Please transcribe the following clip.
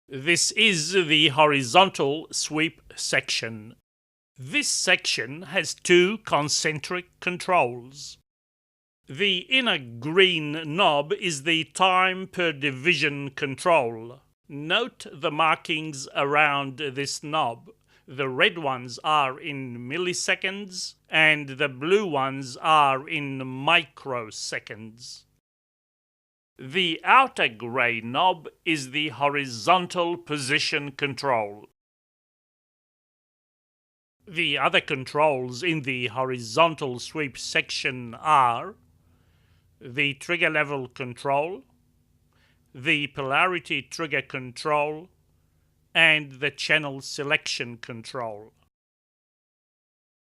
This is the horizontal sweep section. This section has two concentric controls. The inner green knob is the time per division control. Note the markings around this knob. The red ones are in milliseconds and the blue ones are in microseconds. The outer grey knob is the horizontal position control. The other controls in the horizontal sweep section are the trigger level control, the polarity trigger control, and the channel selection control.